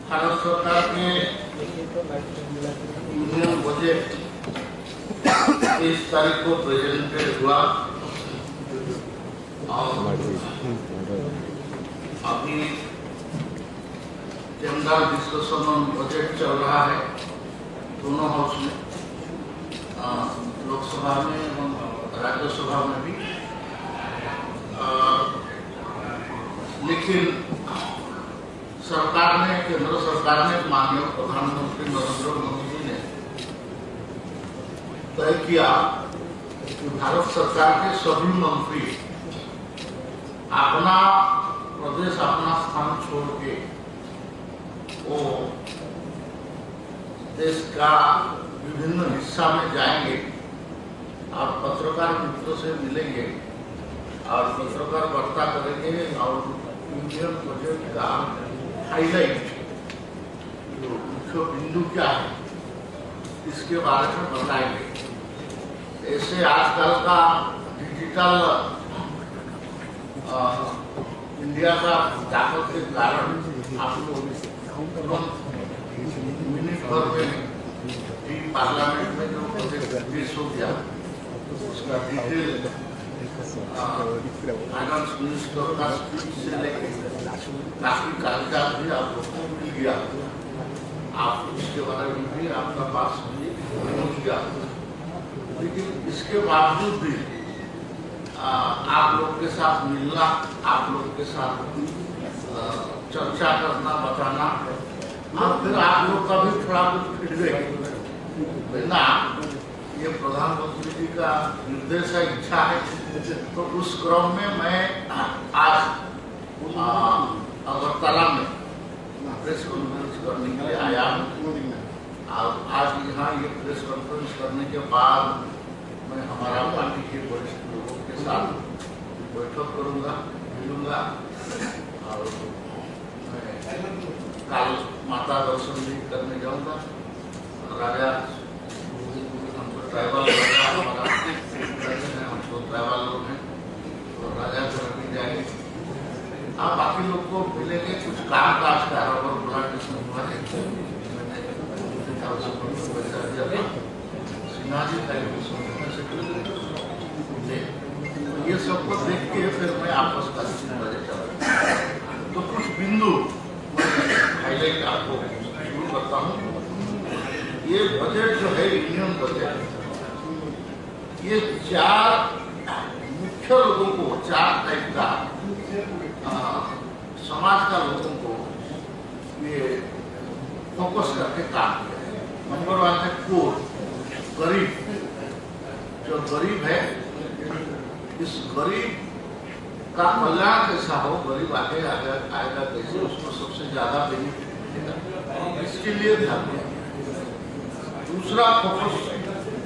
भारत सरकार के union budget 23 तारीख को प्रेजेंटेड हुआ और अभी जनरल डिस्कशन ऑन बजट चल रहा है दोनों हाउस में, लोकसभा में एवं राज्यसभा में भी। लेकिन सरकार ने, केंद्र सरकार ने, माननीय प्रधानमंत्री नरेंद्र मोदी जी ने तय किया कि भारत सरकार के सभी मंत्री अपना प्रदेश, अपना स्थान छोड़ के वो देश का विभिन्न हिस्सा में जाएंगे और पत्रकार मित्रों से मिलेंगे और पत्रकार वार्ता करेंगे और यूनियन बजट का हाईलाइट, जो मुख्य बिंदु क्या है, इसके बारे में बताएंगे। ऐसे आजकल का डिजिटल इंडिया का ताकत के कारण आप लोग मिनट भर में पार्लियामेंट में जो बजट पेश हो गया उसका डिटेल फाइनेंस मिनिस्टर का स्पीच से लेकर काफी कागजात भी आप लोगों को मिल गया, आप इसके बारे में भी आपका पास भी पहुंच गया। लेकिन इसके बावजूद भी आप लोग के साथ मिलना, आप लोग के साथ चर्चा करना, बताना और फिर आप लोग का भी थोड़ा कुछ फीडबैक ना, ये प्रधानमंत्री जी का निर्देश है, इच्छा है, तो उस क्रम में मैं आज अगरतला में प्रेस कॉन्फ्रेंस करने के लिए आया हूँ। और आज यहाँ ये प्रेस कॉन्फ्रेंस करने के बाद मैं हमारा पार्टी के वरिष्ठ लोगों के साथ बैठक करूँगा, मिलूंगा और मैं कल माता दर्शन भी करने जाऊँगा। राजा ट्राइबल हमारा हमको ट्राइबल लोग हैं तो राजा घर भी जाएंगे। आप बाकी लोग को मिलेंगे, कुछ काम काज का और बुला हुआ है, सिन्हा जी का ये सबको देख के फिर मैं आपस का तो कुछ बिंदु हाईलाइट आपको शुरू करता हूँ। ये बजट जो है, यूनियन बजट, ये चार मुख्य लोगों को, चार टाइप का समाज का लोगों को ये फोकस करके काम किया है। नंबर 1 है पोर, गरीब। जो गरीब है, इस गरीब का कल्याण कैसा हो, गरीब आगे आएगा कैसे, उसको सबसे ज्यादा बेनिफिट मिलेगा, इसके लिए ध्यान दिया। दूसरा फोकस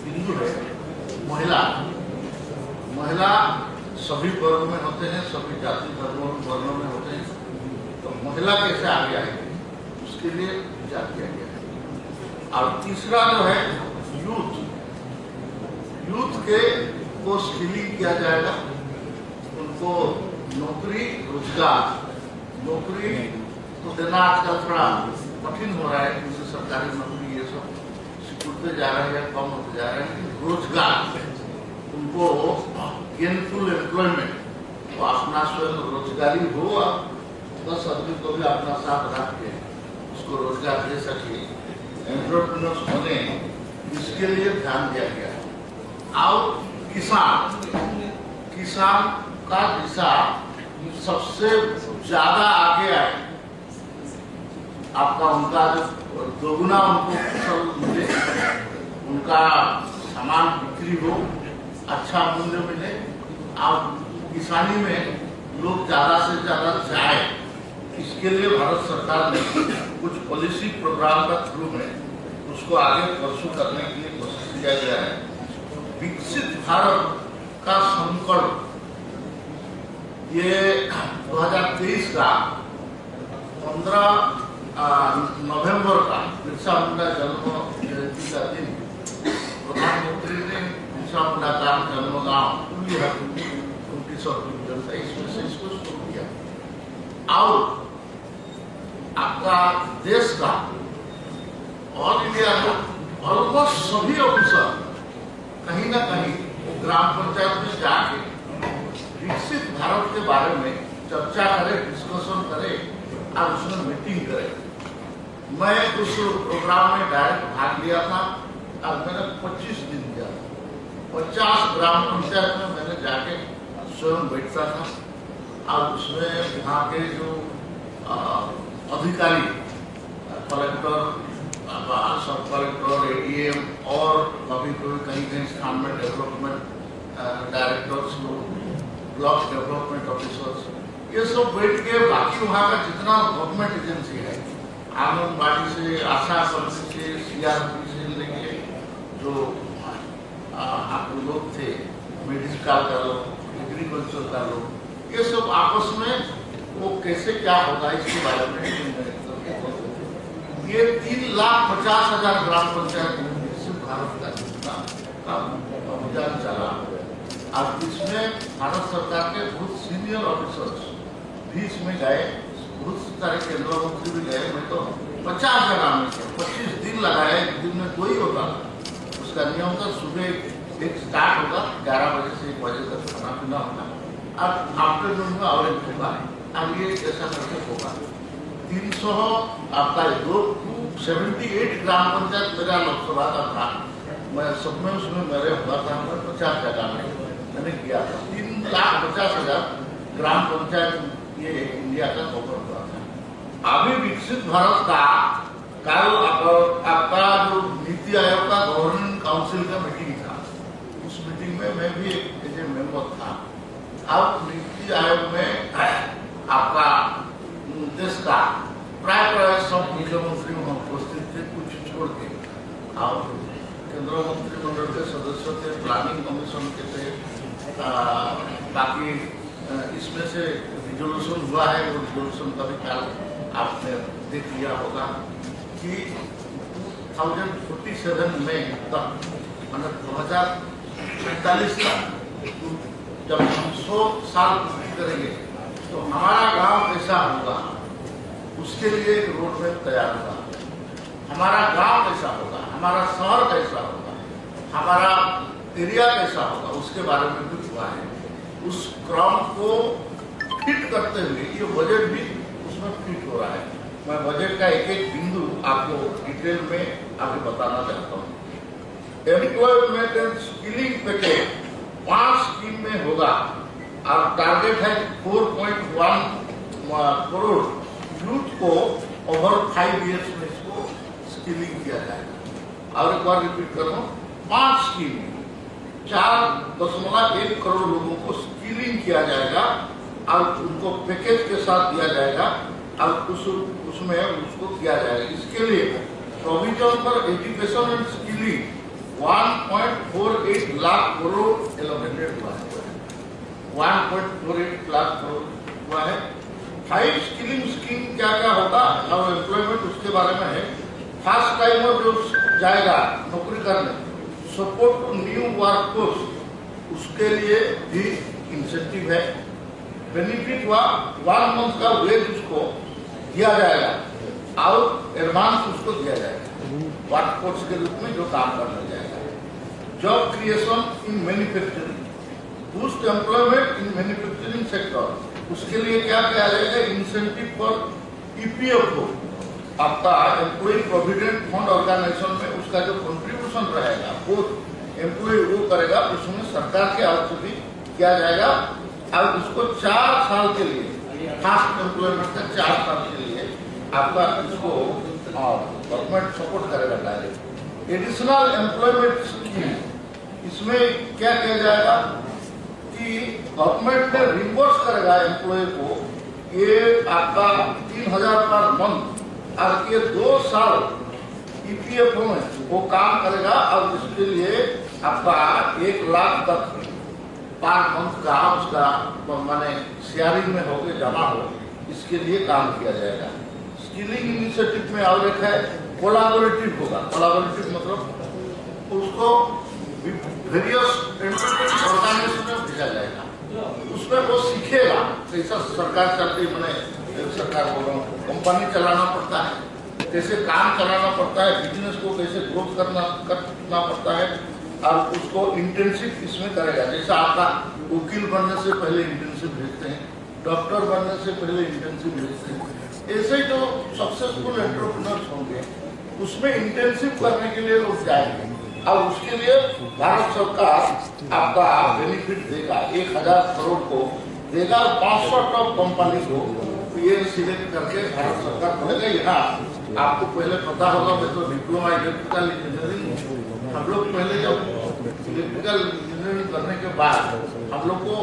बिंदु है महिला। महिला सभी वर्ग में होते हैं, सभी जाति वर्णों में होते हैं, तो महिला कैसे आगे आएगी, उसके लिए विचार किया गया है। और तीसरा जो है यूथ, यूथ के को स्किलिंग किया जाएगा, उनको नौकरी, रोजगार। नौकरी तो देना आजकल थोड़ा कठिन हो रहा है, क्योंकि सरकारी नौकरी ये सब सिकुड़ते जा रहे हैं, कम होते जा रहे हैं। रोजगार, उनको गेनफुल एम्प्लॉयमेंट, तो अपना स्वयं रोजगारी हो, 10 आदमी को भी अपना साथ रख के उसको रोजगार दे सके, एंटरप्रेन्योर्स बने, इसके लिए ध्यान दिया गया। और किसान, किसान का दिशा सबसे ज्यादा आगे आए, आपका उनका जो दोगुना उनको फसल मिले, उनका सामान बिक्री हो, अच्छा मूल्य मिले और किसानी में लोग ज्यादा से ज्यादा जाए, इसके लिए भारत सरकार ने कुछ पॉलिसी प्रोग्राम का थ्रू में उसको आगे परसू करने के लिए कोशिश किया गया है। विकसित भारत का संकल्प ये 2023 का 15 नवंबर का बिरसा मुंडा जन्म जयंती का दिन प्रधानमंत्री ने बिरसा मुंडा का जन्म गाँव उनकी सब जनता इसमें से इसको शुरू किया। और आपका आपका देश का ऑल इंडिया का ऑलमोस्ट सभी ऑफिसर कहीं ना कहीं वो ग्राम पंचायत में जाके विकसित भारत के बारे में चर्चा करे, डिस्कशन करे और उसमें मीटिंग करे। मैं उस प्रोग्राम में डायरेक्ट भाग लिया था और मैंने 25 दिन किया था। 50 ग्राम पंचायत में मैंने जाके स्वयं बैठता था और उसमें वहाँ के जो अधिकारी, कलेक्टर, सब कलेक्टर, एडीएम और कभी कभी कहीं स्थान में development directors, block development officers, ये सब बैठ के बाकी वहाँ का जितना गवर्नमेंट एजेंसी है, आंगनबाड़ी से, आशा कर्मी से, सीआरपी से लेके जो आप लोग थे, मेडिकल का लोग, एग्रीकल्चर का लोग, ये सब आपस में वो कैसे क्या होगा इसके बारे में ये 3,50,000 ग्राम पंचायत विकसित भारत का जितना का अभियान चला और इसमें भारत सरकार के बहुत सीनियर ऑफिसर्स भी इसमें गए, बहुत सारे केंद्रीय मंत्री भी गए। मैं तो 50 जगह में 25 दिन लगाए, एक दिन में 2 ही होता था। उसका नियम था सुबह एक स्टार्ट होगा 11 बजे से 1 बजे तक खाना पीना होगा और आफ्टरनून में और एक होगा और ये ऐसा करके होगा। 300 आपका 278 ग्राम पंचायत मेरा लोकसभा का था, मैं सब में उसमें मेरे हुआ था। 50 जगह में मैंने किया था। 3,50,000 ग्राम पंचायत ये इंडिया का कवर हुआ था। अभी विकसित भारत का कल आपका जो नीति आयोग का गवर्निंग काउंसिल का मीटिंग था, उस मीटिंग में मैं भी एक मेंबर था। अब नीति आयोग में आपका देश का प्राय सब मुख्यमंत्री वहाँ उपस्थित थे, कुछ छोड़ के, और केंद्रीय मंत्रिमंडल के सदस्य थे, प्लानिंग कमीशन के थे, बाकी इसमें से रिजोल्यूशन हुआ है, वो रिजोल्यूशन का भी ख्याल आपने देख लिया होगा कि 2047 में तक, मतलब 2045 तक जब हम 100 साल पूरी करेंगे तो हमारा गांव कैसा होगा, उसके लिए एक रोड मैप तैयार होगा। हमारा गांव कैसा होगा, हमारा शहर कैसा होगा, हमारा एरिया कैसा होगा, उसके बारे में भी हुआ है। उस क्रम को फिट करते हुए ये बजट भी उसमें फिट हो रहा है। मैं बजट का एक एक बिंदु आपको डिटेल में आगे बताना चाहता हूँ। Employment and skilling package 5 scheme में होगा और टारगेट है 4.1 करोड़ यूथ को ओवर 5 इयर्स में इसको स्किलिंग किया जाएगा। और एक बार रिपीट कर रहा हूँ, 5 स्कीम 4.1 करोड़ लोगों को स्किलिंग किया जाएगा और उनको पैकेज के साथ दिया जाएगा और उसमें उसको किया जाएगा। इसके लिए provision for education and skilling 1.48 lakh crore allocated हुआ है। 1.48 लाख करोड़ हुआ है। 5 स्किलिंग स्कीम क्या क्या होगा और एम्प्लॉयमेंट उसके बारे में है। फर्स्ट टाइमर जो जाएगा नौकरी करने, support to new work force, उसके लिए भी इंसेंटिव है। बेनिफिट हुआ 1 मंथ का वेज उसको दिया जाएगा और एडवांस उसको दिया जाएगा वर्क फोर्स के रूप में जो काम करने जाएगा। Job creation in manufacturing, boost employment in manufacturing sector, उसके लिए क्या किया जाएगा, इंसेंटिव फॉर ईपीएफओ, आपका एम्प्लॉय प्रोविडेंट फंड ऑर्गेनाइजेशन में उसका जो कंट्रीब्यूशन रहेगा वो एम्प्लॉय वो करेगा, उसमें सरकार के हाथ से भी किया जाएगा और उसको 4 साल के लिए, फास्ट एम्प्लॉयमेंट का 4 साल के लिए आपका इसको गवर्नमेंट सपोर्ट करेगा डायरेक्ट। एडिशनल एम्प्लॉयमेंट स्कीम, इसमें क्या किया जाएगा कि गवर्नमेंट ने रिम्बर्स करेगा एम्प्लॉय को, ये आपका 3,000 पर मंथ और ये 2 साल ईपीएफओ में वो काम करेगा और इसके लिए आपका 1 लाख तक पर मंथ का उसका माने शेयरिंग में होकर जमा हो, इसके लिए काम किया जाएगा। स्किलिंग इनिशिएटिव में और एक है कोलैबोरेटिव होगा। कोलैबोरेटिव मतलब उसको वेरियस ऑर्गेनाइजेशन में भेजा जाएगा, उसमें वो सीखेगा कैसा सरकार चलती, मैंने सरकार बोल रहा हूँ, कंपनी चलाना पड़ता है, कैसे काम चलाना पड़ता है, बिजनेस को कैसे ग्रोथ करना पड़ता है, और उसको इंटेंसिव इसमें करेगा। जैसा आपका वकील बनने से पहले इंटेंसिव भेजते हैं, डॉक्टर बनने से पहले इंटेंसिव भेजते हैं, ऐसे जो सक्सेसफुल एंटरप्रेन्योर्स होंगे उसमें इंटेंसिव करने के लिए लोग जाएंगे, और उसके लिए भारत सरकार आपका बेनिफिट देगा, 1000 करोड़ को देगा, 500 टॉप कंपनी को ये सिलेक्ट करके भारत सरकार बोलेगा। यहाँ आपको पहले पता होगा, मैं तो डिप्लोमा इलेक्ट्रिकल इंजीनियरिंग, हम लोग पहले जब इलेक्ट्रिकल इंजीनियरिंग करने के बाद हम लोग को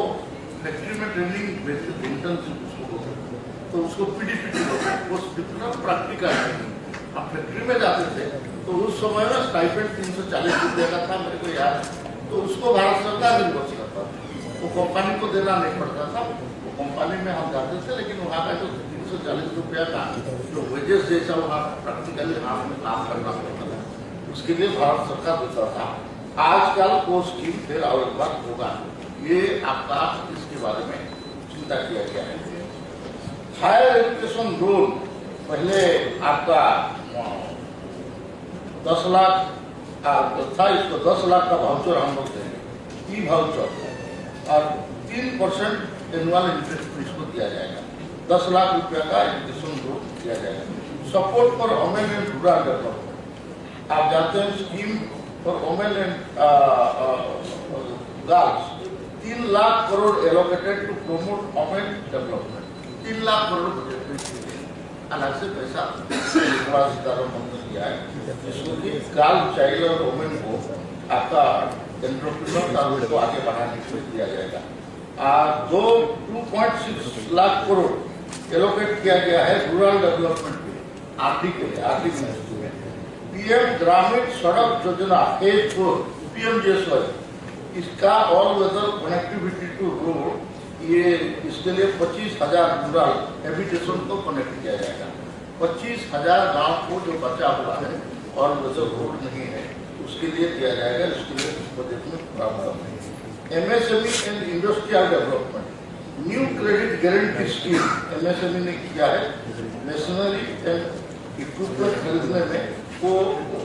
फैक्ट्री में ट्रेनिंग इंटर्नशिप तो उसको पीडीपीटी वो प्रैक्टिकल हम फैक्ट्री में जाते थे, तो उस समय में स्टाइपेंड 340 रुपये का था मेरे को याद, तो उसको भारत सरकार रिवर्स करता था, वो कंपनी को देना नहीं पड़ता था, वो कंपनी में हम जाते थे, लेकिन वहाँ का जो 340 रुपया का जो वेजेस जैसा वहाँ प्रैक्टिकली हाथ में काम करना पड़ता था, उसके लिए भारत सरकार देता था। आजकल वो स्कीम फिर और एक बार होगा, ये आपका इसके बारे में चिंता किया गया है। हायर एजुकेशन लोन पहले आपका 10 लाख था, इसको 10 लाख का वाउचर हम लोग देंगे, ई वाउचर, और 3% एनुअल इंटरेस्ट इसको दिया जाएगा, 10 लाख रुपया का एजुकेशन लोन दिया जाएगा। Support for women and rural development, आप जानते हैं scheme for women and girls, 3 lakh crore allocated to promote women development, 3 lakh crore budget में अलग से पैसा निर्मला सीतारमण ने दिया है, जिसको कि गर्ल चाइल्ड और वुमेन को आपका एंटरप्रेन्योर और उसको आगे बढ़ाने के लिए दिया जाएगा। 2.6 लाख करोड़ एलोकेट किया गया है रूरल डेवलपमेंट के लिए, आरडी के लिए, आरडी मिनिस्ट्री में। पीएम ग्रामीण सड़क योजना फेज 4 पीएमजीएसवाई, इसका all weather connectivity to road, ये इसके लिए 25,000 रूरल हैबिटेशन को कनेक्ट किया जाएगा। 25,000 गांव को जो बचा हुआ है और जो रोड नहीं है उसके लिए दिया जाएगा, इसके लिए बजट में प्रावधान है। MSME and industrial development, new credit guarantee scheme MSME ने किया है, मशीनरी एंड इक्विपमेंट खरीदने में वो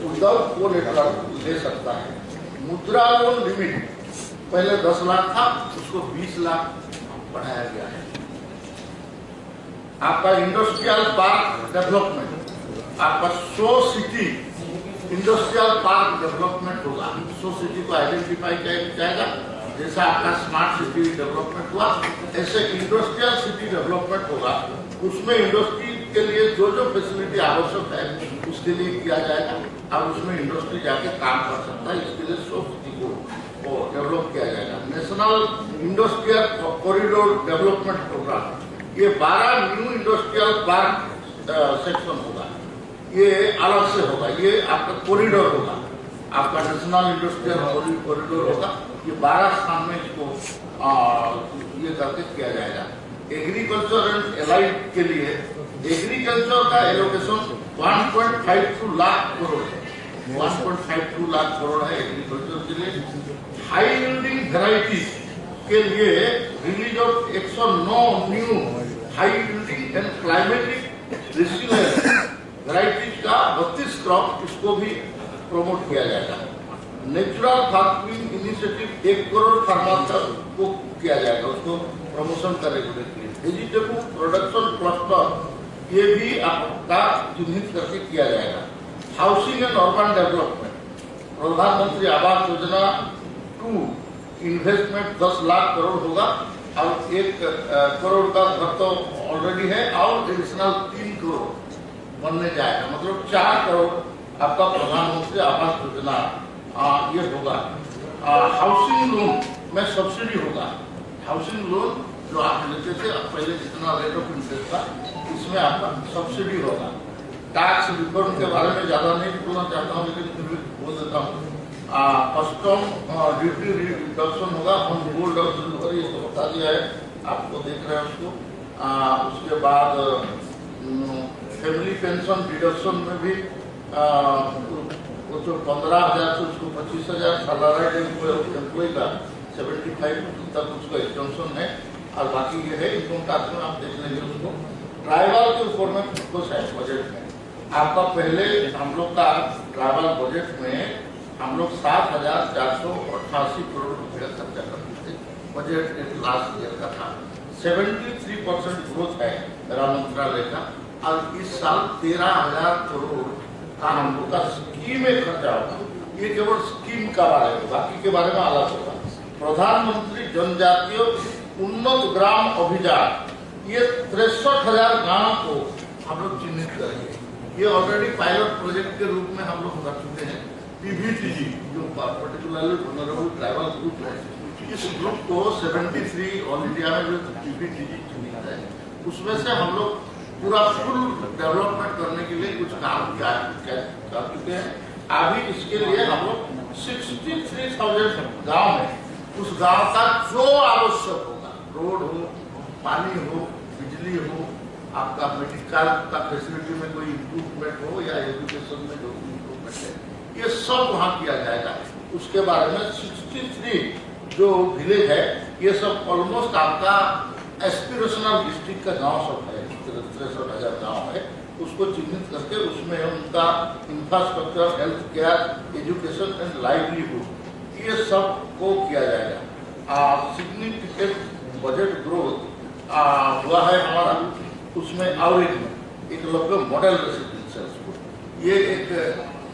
विदाउट कोलेटरल ले सकता है। मुद्रा लोन लिमिट पहले 10 लाख था, उसको 20 लाख बढ़ाया गया है। आपका इंडस्ट्रियल पार्क डेवलपमेंट, आपका 100 सिटी इंडस्ट्रियल पार्क डेवलपमेंट होगा, 100 सिटी को आइडेंटिफाई किया जाएगा, जैसा आपका स्मार्ट सिटी डेवलपमेंट हुआ ऐसे इंडस्ट्रियल सिटी डेवलपमेंट होगा। उसमें इंडस्ट्री के लिए जो जो फैसिलिटी आवश्यक है उसके लिए किया जाएगा, और उसमें इंडस्ट्री जाके काम कर सकता है, इसके लिए 100 सिटी को डेवलप किया जाएगा। National industrial corridor development programme, ये 12 न्यू इंडस्ट्रियल पार्क सेक्शन होगा, ये अलग से होगा, ये आपका कॉरिडोर होगा, आपका नेशनल इंडस्ट्रियल कॉरिडोर होगा, ये 12 स्थान में इसको ये करके किया जाएगा। एग्रीकल्चर एंड एलाइड के लिए एग्रीकल्चर का एलोकेशन 1.52 लाख करोड़ है, 1.52 लाख करोड़ है एग्रीकल्चर के लिए। हाई यील्डिंग वेराइटीज के लिए release of 109 new high yielding and climatic resilient varieties का 32 क्रॉप, इसको भी प्रमोट किया जाएगा। Natural farming initiative 1 crore farmers को किया जाएगा, उसको प्रमोशन करने के लिए। वेजिटेबल प्रोडक्शन क्लस्टर, ये भी आपका चिन्हित करके किया जाएगा। हाउसिंग एंड अर्बन डेवलपमेंट, प्रधानमंत्री आवास योजना 2 इन्वेस्टमेंट 10 लाख करोड़ होगा, और 1 करोड़ का घर तो ऑलरेडी है, और एडिशनल 3 करोड़ बनने जाएगा, मतलब 4 करोड़ आपका प्रधानमंत्री आवास योजना ये होगा। हाउसिंग लोन में सब्सिडी होगा, हाउसिंग लोन जो आप लेते थे पहले जितना रेट ऑफ इंटरेस्ट था, इसमें आपका सब्सिडी होगा। टैक्स रिफॉर्म के बारे में ज्यादा नहीं बोलना चाहता हूँ, लेकिन फिर भी बोल देता हूँ। कस्टम ड्यूटी रिडक्शन होगा, ऑन गोल्ड और सिल्वर, ये तो बता दिया है, आपको देख रहे हैं उसको। उसके बाद फैमिली पेंशन डिडक्शन में भी वो जो 15,000 से उसको 25,000, सैलरीड एम्प्लॉय का 75 तक उसको एक्सटेंशन है, और बाकी ये है इनकम टैक्स में आप देख लेंगे उसको। ट्राइबल के ऊपर में फोकस है बजट में। आपका पहले हम लोग का ट्राइबल बजट में हम लोग 7,488 करोड़ रुपया खर्चा करते थे। बजट लास्ट ईयर का था। 73% ग्रोथ है मेरा मंत्रालय का, और इस साल 13,000 करोड़ का हम लोग का स्कीम में खर्चा होगा। ये केवल स्कीम का बारे में, बाकी के बारे में अलग होगा। प्रधानमंत्री जनजातीय उन्नत ग्राम अभियान, ये 63,000 गांव को हम लोग चिन्हित करेंगे। ये ऑलरेडी पायलट प्रोजेक्ट के रूप में हम लोग कर चुके हैं। पीबीटीजी जो पर्टिकुलरली वल्नरेबल ट्राइबल ग्रुप है, इस ग्रुप को 73 ऑल इंडिया में जो पीबीटीजी चिन्हित है, उसमें से हम लोग पूरा फुल डेवलपमेंट करने के लिए कुछ काम कर चुके हैं। अभी इसके लिए हम लोग 63,000 गाँव में उस गांव का जो आवश्यक होगा, रोड हो, पानी हो, बिजली हो, आपका मेडिकल का फैसिलिटी में कोई इम्प्रूवमेंट हो या एजुकेशन में जो इम्प्रूवमेंट है, ये सब वहाँ किया जाएगा। उसके बारे में 63 जो विलेज है, ये सब ऑलमोस्ट आपका एस्पिरेशनल डिस्ट्रिक्ट का गांव सब है। 63,000 गाँव है, उसको चिन्हित करके उसमें उनका infrastructure, health care, education and livelihood, ये सब को किया जाएगा। सिग्निफिकेंट बजट ग्रोथ हुआ है हमारा। उसमें और एक लगभग मॉडल रेसिडेंशियल स्कूल, ये एक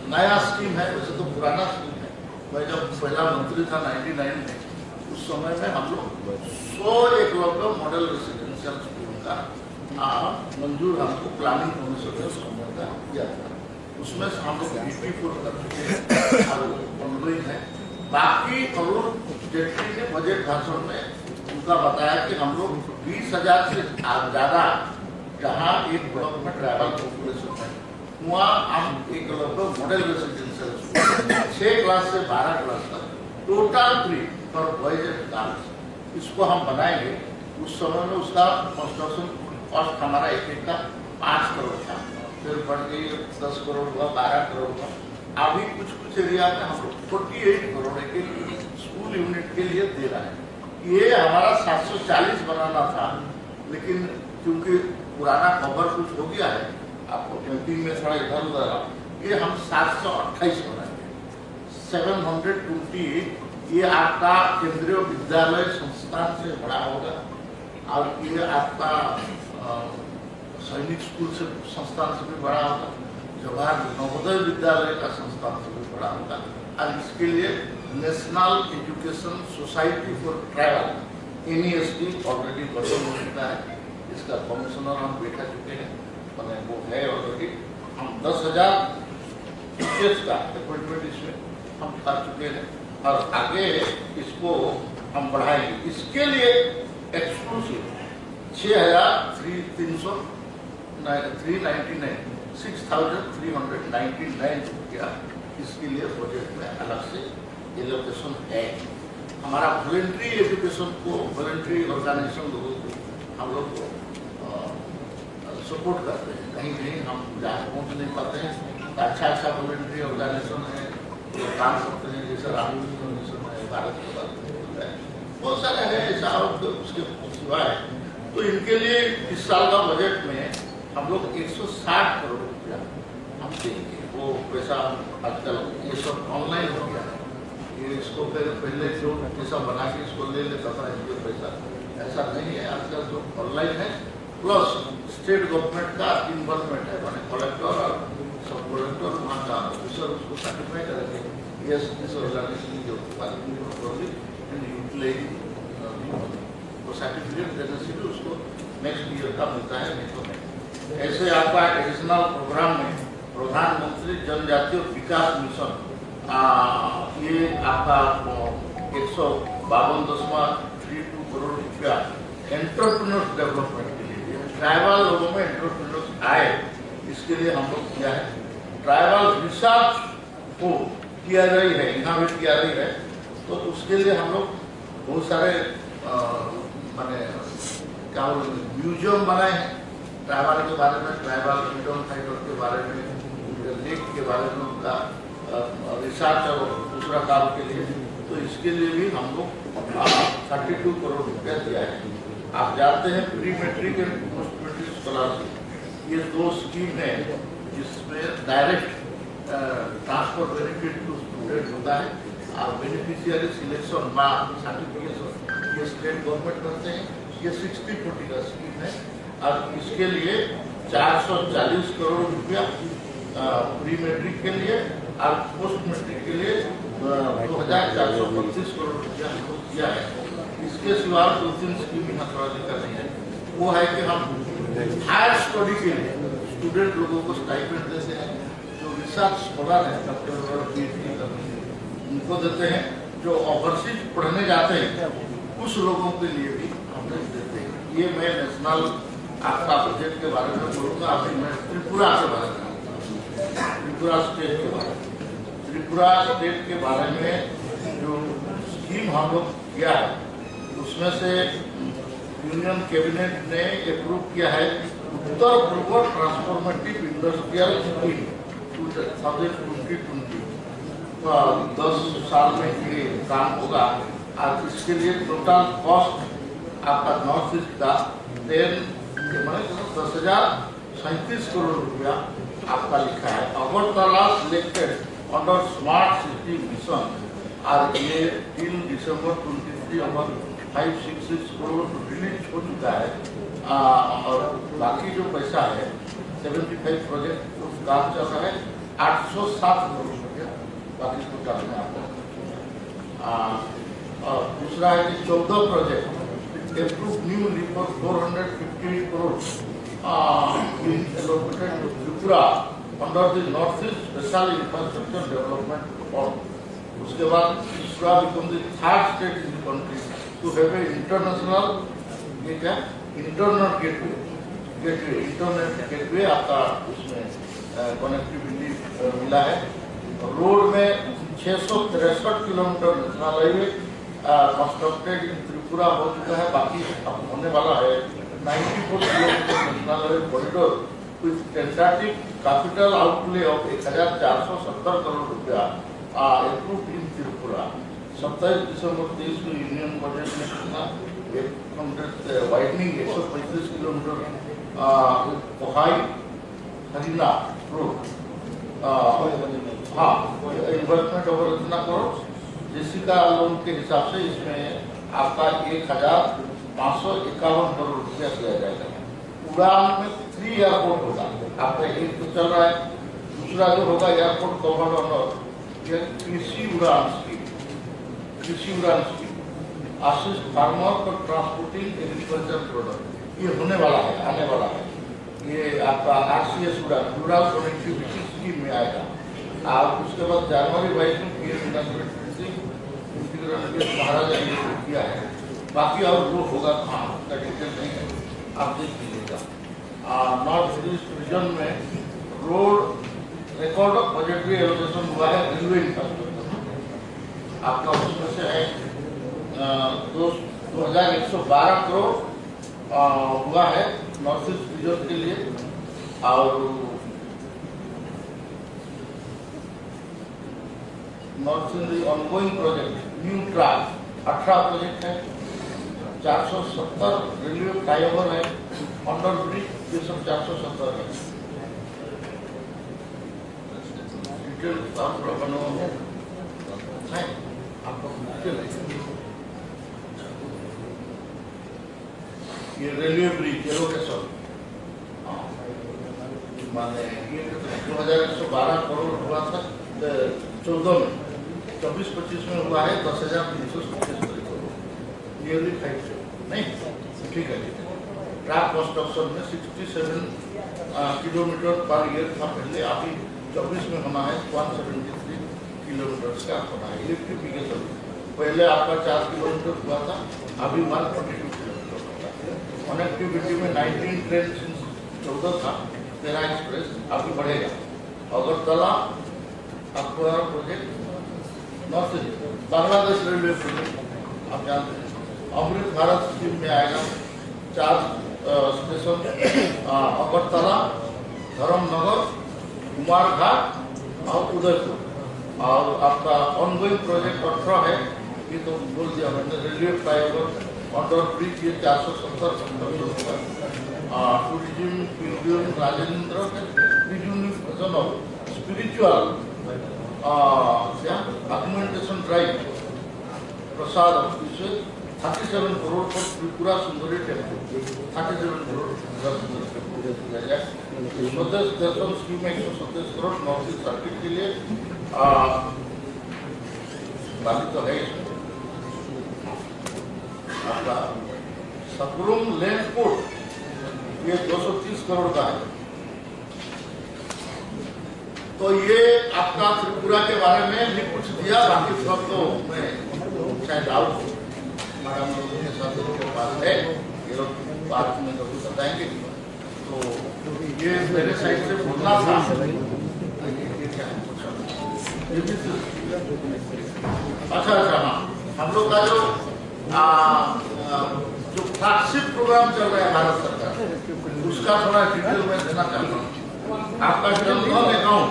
नया स्कीम है। वैसे तो पुराना स्कीम है। मैं जब पहला मंत्री था 99 में, उस समय में हम लोग 101 लगभग मॉडल रेसिडेंशियल स्कूल का मंजूर हमको प्लानिंग कमीशन का किया था। उसमें से हम लोग 84 कर चुके हैं और ऑनगोइंग है। बाकी अरुण जेटली ने बजट भाषण में उनका बताया कि हम लोग 20,000 से ज्यादा जहाँ एक ब्लॉक में ट्राइबल पॉपुलेशन है, वहाँ हम एक लगभग मॉडल रेसिडेंशियल स्कूल 6 क्लास से 12 क्लास तक total free for boys and girls, इसको हम बनाएंगे। उस समय में उसका कंस्ट्रक्शन कॉस्ट हमारा एक का 5 करोड़ था, फिर बढ़ के 10 करोड़ हुआ, 12 करोड़ हुआ। अभी कुछ एरिया में हम लोग 48 करोड़ के स्कूल यूनिट के लिए दे रहे हैं। ये हमारा 740 बनाना था, लेकिन क्योंकि पुराना खबर कुछ हो गया है, आपको कैंपिंग में थोड़ा इधर उधर, ये हम 728 बनाएंगे। 720 ये आपका केंद्रीय विद्यालय संस्थान से बड़ा होगा, और ये आपका सैनिक स्कूल से संस्थान से भी बड़ा होगा, जवाहर नवोदय विद्यालय का संस्थान से भी बड़ा होगा। और इसके लिए national education society for tribal NEST already गठन हो चुका है। इसका कमिश्नर हम बैठा चुके हैं, मैंने वो है ऑलरेडी। हम 10,000 टीचर्स का अपॉइंटमेंट इसमें हम कर चुके हैं, और आगे इसको हम बढ़ाएंगे। इसके लिए एक्सक्लूसिव 6,399 रुपया इसके लिए बजट में अलग से एलोकेशन है। हमारा वॉलंटरी एजुकेशन को, वॉलंटरी ऑर्गेनाइजेशन लोगों को हम लोग सपोर्ट करते हैं। कहीं कहीं हम जहाँ पहुँच नहीं पाते हैं, अच्छा वॉलंटरी ऑर्गेनाइजेशन है जो काम करते हैं, जैसे राहुल फाउंडेशन है, भारत का है, बहुत सारे हैं ऐसा। उसके सिवाय तो इनके लिए इस साल का बजट में हम लोग 160 करोड़ रुपया हम देंगे। वो पैसा आजकल ये सब ऑनलाइन हो गया है, ये इसको फिर पहले जो पैसा बना के इसको ले लेता था ये पैसा, ऐसा नहीं है। आजकल जो ऑनलाइन है, प्लस स्टेट गवर्नमेंट का इन्वॉल्वमेंट है, मैंने कलेक्टर और सब कलेक्टर वहाँ का ऑफिसर उसको सर्टिफाई करेंगे। यस, दिस ऑर्गेनाइजेशन जो सर्टिफिकेट देने से भी उसको नेक्स्ट ईयर का मिलता है, नहीं तो नहीं। ऐसे आपका एडिशनल प्रोग्राम में प्रधानमंत्री जनजातीय विकास मिशन, ये आपका 152.32 करोड़ रुपया एंटरप्रेन्योर्स डेवलपमेंट के लिए, ट्राइबल लोगों में एंटरप्रेन्योर्स आए, इसके लिए हम लोग किया है। ट्राइबल रिसर्च को किया रही है, यहाँ भी किया रही है, तो उसके लिए हम लोग बहुत सारे माने क्या म्यूजियम बनाए हैं ट्राइबल के बारे में, ट्राइबल फ्रीडम फाइटर के बारे में, लेक के बारे में, उनका रिसर्च और दूसरा काम के लिए। तो इसके लिए भी हम लोग 32 करोड़ रुपया दिया है। आप जानते हैं pre matric and post matric scholarship, ये दो स्कीम है जिसमें direct transfer benefit to student होता है और बेनिफिशियरी सिलेक्शन बा सर्टिफिकेशन ये स्टेट गवर्नमेंट करते हैं। ये 60-40 का स्कीम है और इसके लिए 440 करोड़ रुपया प्री मैट्रिक के लिए और पोस्ट मैट्रिक के लिए 2435 करोड़ रुपया दिया है। इसके सिवा 2-3 स्कीम यहाँ थोड़ा लिखा नहीं है, वो है कि हम हायर स्टडी के लिए स्टूडेंट लोगों को स्टाइपेंड देते हैं, जो रिसर्च स्कॉलर है डॉक्टर PhD उनको देते हैं, जो ओवरसीज पढ़ने जाते हैं उस लोगों के लिए भी हम लोग देते हैं। ये मैं नेशनल आपका बजट के बारे में बोलूँगा। अभी मैं त्रिपुरा के बारे में, त्रिपुरा स्टेट के बारे में, त्रिपुरा स्टेट के बारे में जो स्कीम हम लोग किया है उसमें से यूनियन कैबिनेट ने अप्रूव किया है उत्तर पूर्व ट्रांसफॉर्मेटिव इंडस्ट्रियल स्कीम 2020। 10 साल में ये काम होगा और इसके लिए टोटल कॉस्ट आपका नॉर्थ ईस्ट का 10,037 करोड़ रुपया आपका लिखा है। Agartala selected under smart city mission और ये टिल दिसंबर 23 अगर 566 करोड़ रिलीज हो चुका है और बाकी जो पैसा है 75 प्रोजेक्ट काम चल रहा है 807 करोड़ रुपया बाकी टोटल में आपको। और दूसरा है कि 14 project approve newly for 458 crore in allocated to Tripura under the North East Special Infrastructure Development Fund. उसके बाद Tripura become the third state in the country to have a international internet gateway आपका उसमें कनेक्टिविटी मिला है। Road में 663 kilometre national highway constructed in Tripura हो चुका है, बाकी अब होने वाला है 94 kilometre national highway corridor with tentative capital outlay of 1470 crore रुपया अप्रूव्ड इन त्रिपुरा। 27 दिसंबर 23 को यूनियन बजट में कितना वाइडनिंग 135 किलोमीटर कोहाई हरिना रोड इन्वेस्टमेंट ओवर इतना करोड़ जिसका लोन के हिसाब से इसमें आपका 1,551 करोड़ रुपया दिया जाएगा। उड़ान में 3 एयरपोर्ट होगा आपका, एक तो चल रहा है, दूसरा जो होगा एयरपोर्ट कवर्ड ऑनर कृषि उड़ान scheme assist farmer for transporting agriculture product, ये होने वाला है, आने वाला है। ये आपका RCS उड़ान रूरल कनेक्टिविटी स्कीम में आएगा और उसके बाद जनवरी 22 में महाराजा ने किया है। बाकी और वो होगा कहाँ उसका डिटेल नहीं है, आप देख लीजिएगा। नॉर्थ ईस्ट रीजन में रोड रिकॉर्ड बजटरी एलोकेशन हुआ है रेलवे इंफ्रास्ट्रक्चर आपका, उसमें से है 2112 करोड़ हुआ है नॉर्थ ईस्ट रीजन के लिए। और north east ongoing project new track 18 project है, 470 रेलवे फ्लाईओवर है, अंडर ब्रिज ये सब 470 है। डिटेल बना है आपको डिटेल है। ये रेलवे ब्रिज एलोकेशन माने ये 2112 करोड़ हुआ था 14 में, 24-25 में हुआ है 10,377 करोड़, नियरली 5 नहीं ठीक है। ट्रैक कंस्ट्रक्शन में 67 किलोमीटर पर ईयर था पहले, अभी 24 में होना है 173 किलोमीटर का होना है। इलेक्ट्रिफिकेशन पहले आपका 4 किलोमीटर हुआ था, अभी 142 किलोमीटर होता है। कनेक्टिविटी में 19 ट्रेन 14 था, 13 एक्सप्रेस अभी बढ़ेगा। Agartala October project north east Bangladesh railway project आप जानते हैं। अमृत भारत स्कीम में आएगा 4 स्टेशन अगरतला, धर्मनगर, कुमारघाट और उदयपुर। और आपका ऑनगोइंग प्रोजेक्ट 18 है, ये तो बोल दिया मैंने। रेलवे फ्लाईओवर अंडर ब्रिज ये 470 crore tourism, pilgrim, Rajendra, rejuvenation of spiritual augmentation drive, Prasad of 37 crore for Tripura Sundari Temple, 37 crore Tripura Sundari Temple. स्वदेश दर्शन स्कीम 127 करोड़ नॉर्थ सर्किट के लिए बाकी तो है आपका सकुरुम लैंड कोर्ट ये 230 करोड़ का है। तो ये आपका त्रिपुरा के बारे में भी कुछ दिया, बाकी सब तो मैं शायद आउट मैडम लोगों के साथ के पास है, ये लोग बात में जरूर बताएंगे। तो ये मेरे साइड से बोलना था। अच्छा हाँ, हम लोग का जो फ्लैगशिप प्रोग्राम चल रहा है भारत सरकार, उसका थोड़ा डिटेल में देना चाहता हूँ। आपका जनधन अकाउंट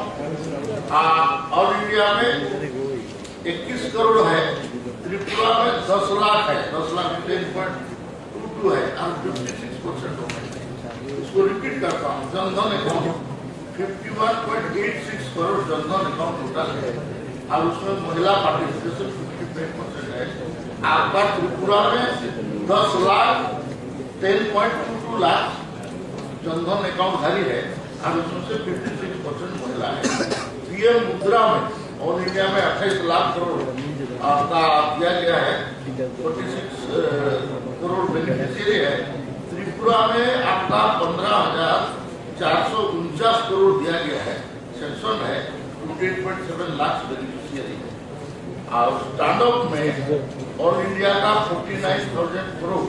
ऑल इंडिया में 21 करोड़ है, त्रिपुरा में 10 लाख है, 10 लाख 10.22 है और 56% हो गए। इसको रिपीट करता हूँ, Jan Dhan account 51.86 crore Jan Dhan account total है और उसमें महिला पार्टिसिपेशन 55% है। आपका त्रिपुरा में 10 लाख 10.22 लाख जनधन अकाउंट धारी है और उसमें से 56% महिला है। पीएम मुद्रा में ऑल इंडिया में 28 लाख करोड़ आपका दिया गया है, 46 करोड़ बेनिफिशियरी है। त्रिपुरा में आपका 15,449 करोड़ दिया गया है, सेक्शन है 28.7 लाख बेनिफिशियरी है। और स्टैंडअप में ऑल इंडिया का 49,000 करोड़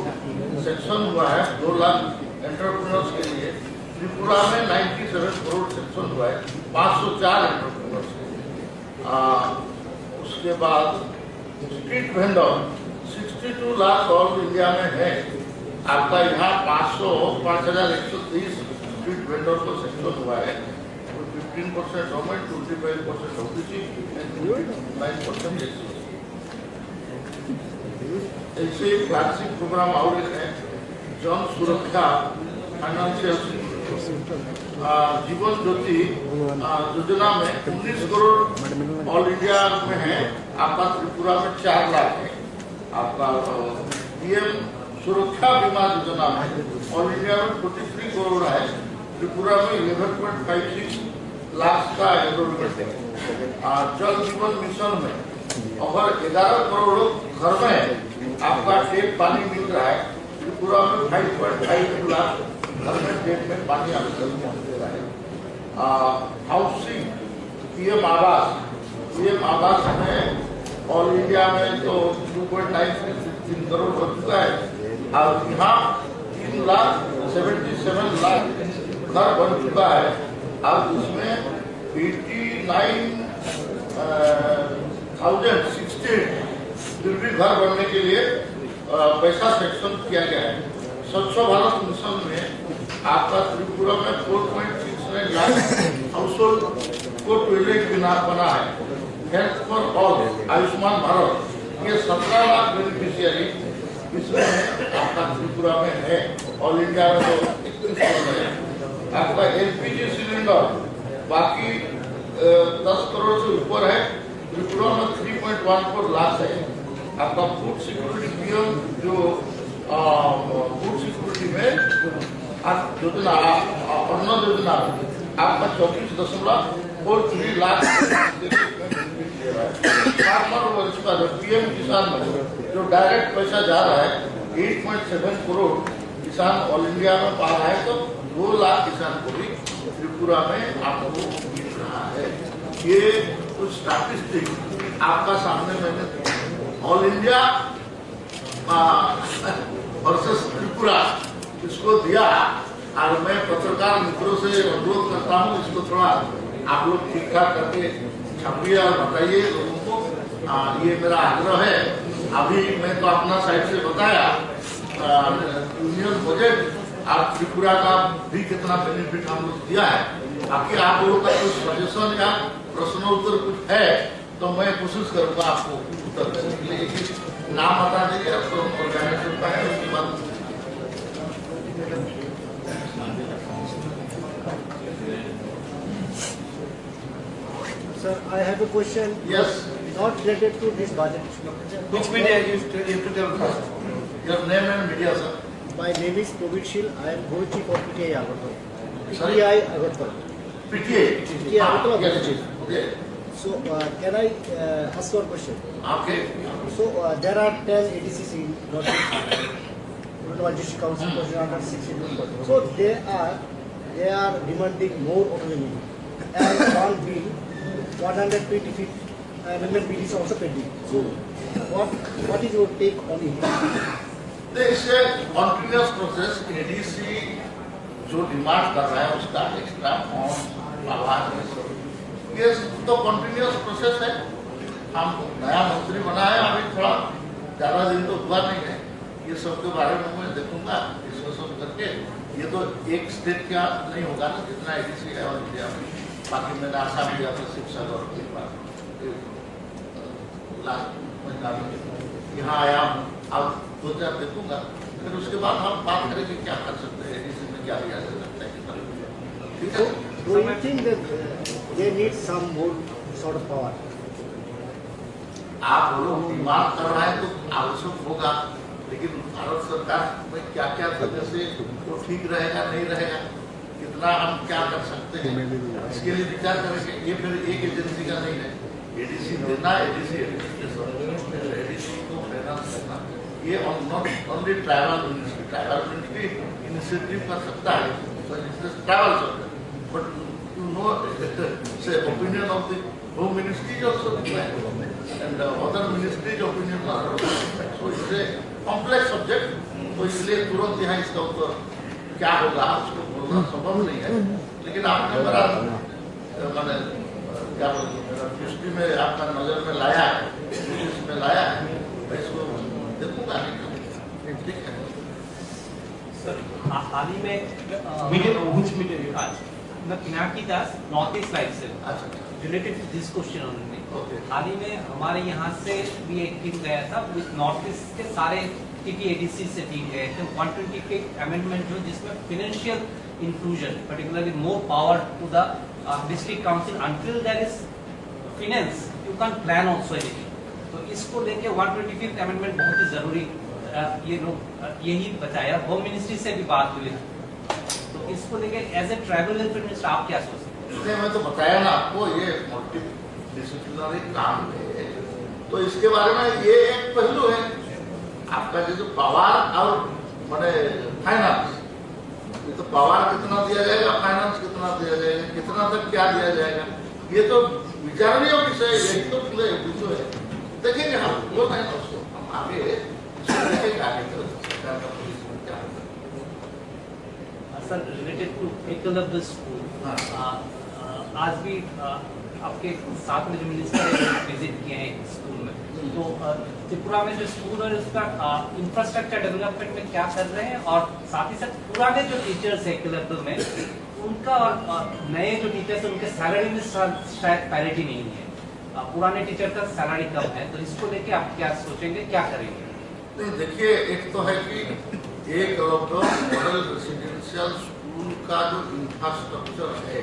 सेक्शन हुआ है 2 लाख एंटरप्रेन्योर्स के लिए। त्रिपुरा में 97 करोड़ सेक्शन हुआ है 504 एंटरप्रेन्योर्स के लिए। उसके बाद street vendor 62 lakh all India में है। आपका यहाँ 5,130 स्ट्रीट वेंडर को सेक्शन हुआ है, 15% गवर्नमेंट, 25% ओबीसी एंड 9% एससी। ऐसे फ्लैगशिप प्रोग्राम और है जन सुरक्षा फाइनेंशियल जीवन ज्योति योजना में 19 करोड़ ऑल इंडिया में है। आपका त्रिपुरा में 4 लाख है। आपका पीएम सुरक्षा बीमा योजना में ऑल इंडिया में 43 करोड़ है, त्रिपुरा में 11.56 लाख का एनरोलमेंट है। जल जीवन मिशन में अगर 11 करोड़ घर में आपका टेप पानी मिल रहा है, त्रिपुरा में 5.5 लाख घर में टेप में पानी आपको दे रहा है। हाउसिंग पीएम आवास में ऑल इंडिया में तो 2.93 करोड़ हो चुका है और यहाँ 3,77,00,000 घर बन चुका है और उसमें 89,016 दुर्बी घर बनने के लिए पैसा सेक्शन किया गया है। स्वच्छ भारत मिशन में आपका त्रिपुरा में 4.69 लाख हाउस होल्ड को टॉयलेट बना है। Health for all Ayushman Bharat ये 17 लाख बेनिफिशियरी इसमें आपका त्रिपुरा में है। ऑल इंडिया में तो 21 करोड़ है। आपका एलपीजी सिलेंडर बाकी 10 करोड़ से ऊपर है, त्रिपुरा में 3.14 लाख है। आपका फूड सिक्योरिटी पीएम जो फूड सिक्योरिटी में योजना अन्न योजना आपका 24.43 लाख फार्मर वर्ष का जो पीएम किसान में जो डायरेक्ट पैसा जा रहा है 8.7 करोड़ किसान ऑल इंडिया में पा रहा है, तो 2 लाख किसान को भी त्रिपुरा में आपको मिल रहा है। ये कुछ स्टैटिस्टिक आपका सामने मैंने ऑल इंडिया वर्सेस त्रिपुरा इसको दिया और मैं पत्रकार मित्रों से अनुरोध करता हूँ इसको थोड़ा आप लोग ठीक ठाक करके छापिए और बताइए लोगों को। ये मेरा आग्रह है। अभी मैं तो अपना साइड से बताया यूनियन बजट और त्रिपुरा का भी कितना बेनिफिट हम लोग दिया है। बाकी आप लोगों का कुछ सजेशन या प्रश्न उत्तर कुछ है तो मैं कोशिश करूंगा आपको उत्तर देने के लिए। नाम बता दीजिए, आपको ऑर्गेनाइजेशन का है, उसके बाद Sir, I have a question. Yes. Not related to this budget. Which media you have to tell first? Your name and media, sir. My name is Probir Shil. I am Group Chief of PTI Agartala. Sorry? PTI Agartala. PTA. PTI Agartala Yes. Group Chief. Okay. So, can I ask one question? Okay. So, there are 10 ADCs in Northeast District Council Position under 62. So, they are demanding more autonomy. And one bill, 125th amendment bill is also pending. So, what is your take on it? There is a continuous process. ADC जो demand कर रहा है उसका extra form आवाज ये तो continuous process है। हम नया मंत्री बना है, अभी थोड़ा ज्यादा दिन तो हुआ नहीं है। ये सब के बारे में मैं देखूंगा डिस्कशन करके। ये तो एक स्टेट का नहीं होगा ना, जितना एडीसी है और इंडिया में। बाकी मैंने आसाम गया था, शिवसागर के बाद लास्ट महीना में यहाँ आया हूँ। अब 2-4 देखूंगा, फिर उसके बाद हम बात करेंगे क्या कर सकते हैं, एडीसी में क्या लिया जा सकता है। ठीक है। Do you think that they need some more sort of power? आप लोग डिमांड कर रहे हैं तो आवश्यक होगा, लेकिन भारत सरकार में क्या क्या वजह से वो ठीक रहेगा नहीं रहेगा, कितना हम क्या कर सकते हैं, इसके लिए विचार करेंगे। ये फिर एक एजेंसी का नहीं है। एडीसी देना, एडीसी एडीसी को फाइनेंस करना, ये not only tribal ministry initiative कर सकता है, tribal subject, but you know, say opinion of the Home Ministry is also different, and other ministries' opinions are also different. So it's a complex subject. तो इसलिए तुरंत यहाँ इसका ऊपर क्या होगा उसको बोलना संभव नहीं है। लेकिन आपने बड़ा मैंने क्या बोलते मेरा दृष्टि में आपका नजर में लाया है, इसमें लाया है, मैं इसको देखूंगा। ठीक है सर, हाल ही में मीडिया पिनाकी दास नॉर्थ ईस्ट लाइफ से रिलेटेड टू दिस क्वेश्चन उन्होंने हाल ही में हमारे यहाँ से भी एक टीम गया था, विद नॉर्थ ईस्ट के सारे टीटीएडीसी से टीम गए थे। 120 अमेंडमेंट जो जिसमें financial inclusion, particularly more power to the district council until there is finance you can plan also anything. तो इसको लेके 125 अमेंडमेंट बहुत ही जरूरी ये लोग यही बताया। होम मिनिस्ट्री से भी बात हुई, तो इसको लेके as a tribal welfare minister आप क्या सोचते हैं? मैं तो बताया ना आपको, ये मल्टी डिसिप्लिनरी काम है, तो इसके बारे में ये एक पहलू है। आपका जो पावर और मैंने फाइनेंस, ये तो पावर कितना दिया जाएगा, फाइनेंस कितना दिया जाएगा, कितना तक क्या दिया जाएगा, ये तो विचारणीय विषय, यही तो विषय है। देखेंगे हम, वो नहीं उसको हम आगे देखेंगे आगे सरकार का पोजीशन क्या होगा। Sir, related to Eklavya school, आज भी आपके साथ में जो मिनिस्टर है विजिट किए हैं स्कूल में, तो त्रिपुरा में जो स्कूल है उसका इंफ्रास्ट्रक्चर डेवलपमेंट में क्या कर रहे हैं, और साथ ही साथ पुराने जो टीचर्स है एकलव्य में उनका और नए जो टीचर्स है उनके सैलरी में शायद पैरिटी नहीं है, पुराने टीचर का सैलरी कम है, तो इसको लेके आप क्या सोचेंगे, क्या करेंगे? नहीं देखिए, एक तो है कि एक मॉडल रेसिडेंशियल स्कूल का जो इंफ्रास्ट्रक्चर है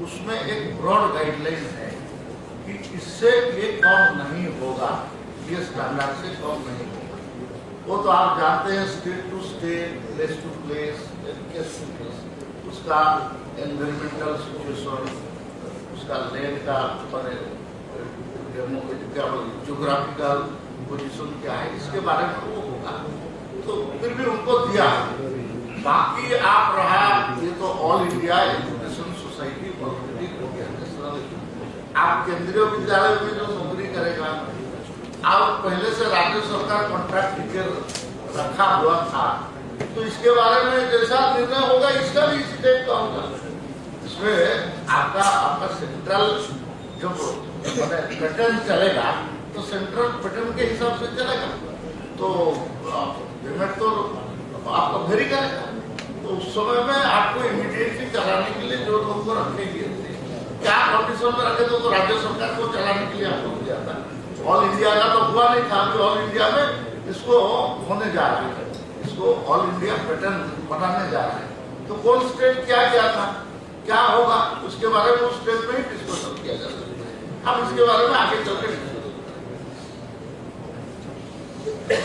उसमें एक ब्रॉड गाइडलाइन है कि इससे ये कम नहीं होगा, ये स्टैंडर्ड से कम नहीं होगा। वो तो आप जानते हैं, state to state, place to place, case to case, उसका एनवायरमेंटल सिचुएशन, उसका लैंड का ज्योग्राफिकल पोजीशन क्या है, इसके बारे में वो होगा। तो फिर भी उनको दिया। बाकी आप रहा, ये तो all India education society already हो गया नेशनल। आप केंद्रीय विद्यालय में जो नौकरी करेगा, आप पहले से राज्य सरकार कॉन्ट्रैक्ट टीचर रखा हुआ था, तो इसके बारे में जैसा निर्णय होगा इसका भी इसी टाइप का होगा। इसमें आपका सेंट्रल जब पैटर्न चलेगा तो सेंट्रल पैटर्न के हिसाब से चलेगा, तो पेमेंट तो आपको वेरी करेगा। तो उस समय में आपको इमीडिएटली चलाने के लिए जो लोग को रखेंगे, क्या कंडीशन में रखे तो राज्य सरकार को चलाने के लिए आपको दिया था। ऑल इंडिया का तो हुआ नहीं था, अभी ऑल इंडिया में इसको होने जा रहा है, इसको ऑल इंडिया पैटर्न बनाने जा रहा है। तो कौन स्टेट क्या किया था, क्या होगा, उसके बारे में उस स्टेट में ही डिस्कशन किया जा सकता है। हम इसके बारे में आगे चल के डिस्कस करेंगे।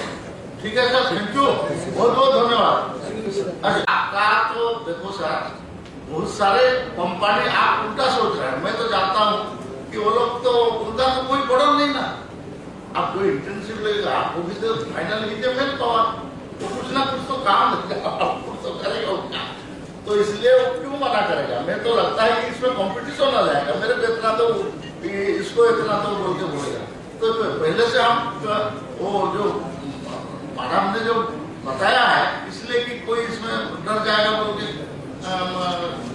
ठीक है सर, थैंक यू, बहुत बहुत धन्यवाद। आपका तो देखो सर, बहुत सारे कंपनी आप उल्टा सोच रहे हैं। मैं तो जानता हूँ कि वो लोग तो उनका तो कोई बड़ा नहीं ना। आप जो इंटर्नशिप लगेगा आपको भी तो फाइनल लीजिए, फिर तो वो कुछ ना कुछ तो काम कुछ तो करेगा उसका, तो इसलिए वो क्यों मना करेगा। मैं तो लगता है कि इसमें कंपटीशन आ जाएगा, मेरे को इतना तो इसको इतना तो बोल के बोलेगा। तो पहले से हम वो जो मैडम ने जो बताया है, इसलिए कि कोई इसमें डर जाएगा बोल के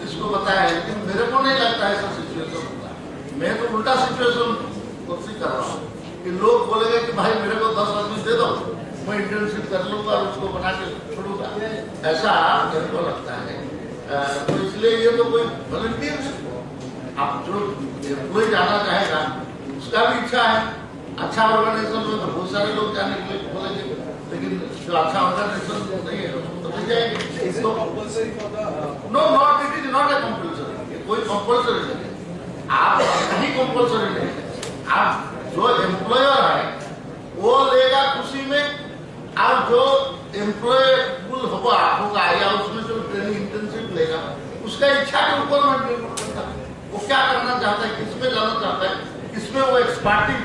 इसको बताया है, लेकिन मेरे को नहीं लगता ऐसा सिचुएशन होगा। मैं तो उल्टा सिचुएशन कोशिश कर रहा हूँ कि लोग बोलेंगे कि भाई मेरे को 10 आदमी दे दो, मैं इंटर्नशिप कर लूंगा और उसको बना के छोड़ूंगा, ऐसा मेरे को लगता है। तो इसलिए ये तो कोई वॉलंटियर है, आप जो एम्प्लॉय जाना चाहेगा उसका भी इच्छा है। अच्छा ऑर्गेनाइजेशन में तो बहुत सारे लोग जाने के लिए बोलेंगे, लेकिन जो अच्छा ऑर्गेनाइजेशन नहीं है तो नहीं जाएंगे। No, not, it is not a compulsory, कोई कंपल्सरी नहीं है। आप कहीं कंपल्सरी नहीं है। आप जो एम्प्लॉयर है वो लेगा खुशी में, और जो एम्प्लॉयबल होगा या उसमें जो ट्रेनिंग इंटर्नशिप लेगा उसका इच्छा के ऊपर में निर्भर करता है, वो क्या करना चाहता है, किसमें जाना चाहता है, किसमें वो एक्सपर्टीज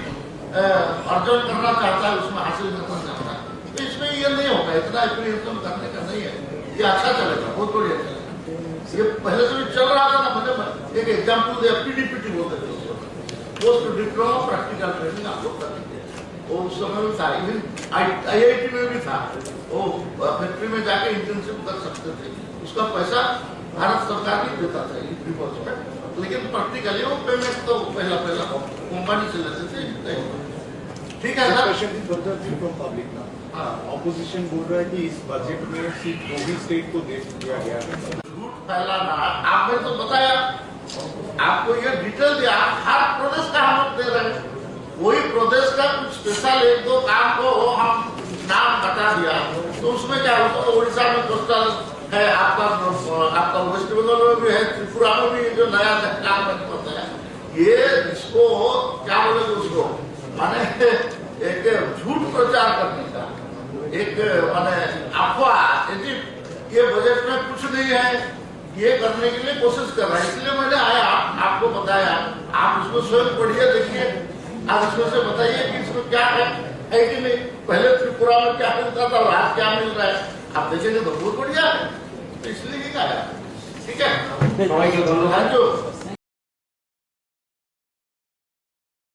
अर्जन करना चाहता है, उसमें हासिल करना चाहता है। तो इसमें ये नहीं होगा, इतना एप्रीहेंशन करने का नहीं है। ये अच्छा चलेगा, बहुत बढ़िया चलेगा। ये पहले से भी चल रहा था ना। मतलब एक एग्जाम्पल दिया, PDPT बोलते थे उसको, पोस्ट डिप्लोमा प्रैक्टिकल ट्रेनिंग आप लोग करते थे, वो उस समय में था। इवन IIT में भी था, वो फैक्ट्री में जाके इंटर्नशिप कर सकते थे, उसका पैसा भारत सरकार ही देता था रिपोर्ट, लेकिन प्रैक्टिकली वो पेमेंट तो पहला कंपनी से लेते थे। ठीक है सर। ऑपोजिशन बोल रहा है कि इस बजट में सिर्फ 2 स्टेट को दे दिया गया है। झूठ फैलाना, आपने तो बताया, आपको ये डिटेल दिया, हर प्रदेश का हम लोग दे रहे हैं। कोई प्रदेश का कुछ स्पेशल 1-2 काम को हम नाम बता दिया, तो उसमें क्या होता है। उड़ीसा में कोस्टल है, आपका वेस्ट बंगाल में भी है, त्रिपुरा में भी जो नया काम होता है, ये इसको क्या बोलेंगे, उसको माने एक झूठ प्रचार करने का, एक माने अफवाह, ये बजट में कुछ नहीं है, ये करने के लिए कोशिश कर रहा है। इसलिए मैंने आपको बताया, आप उसको स्वयं पढ़िए, देखिए, आप उसमें से बताइए कि इसमें क्या है कि नहीं। पहले त्रिपुरा में क्या मिलता था और आज क्या मिल रहा है, आप देखेंगे तो बहुत बढ़िया है। तो इसलिए ही कहा, ठीक है, थैंक यू।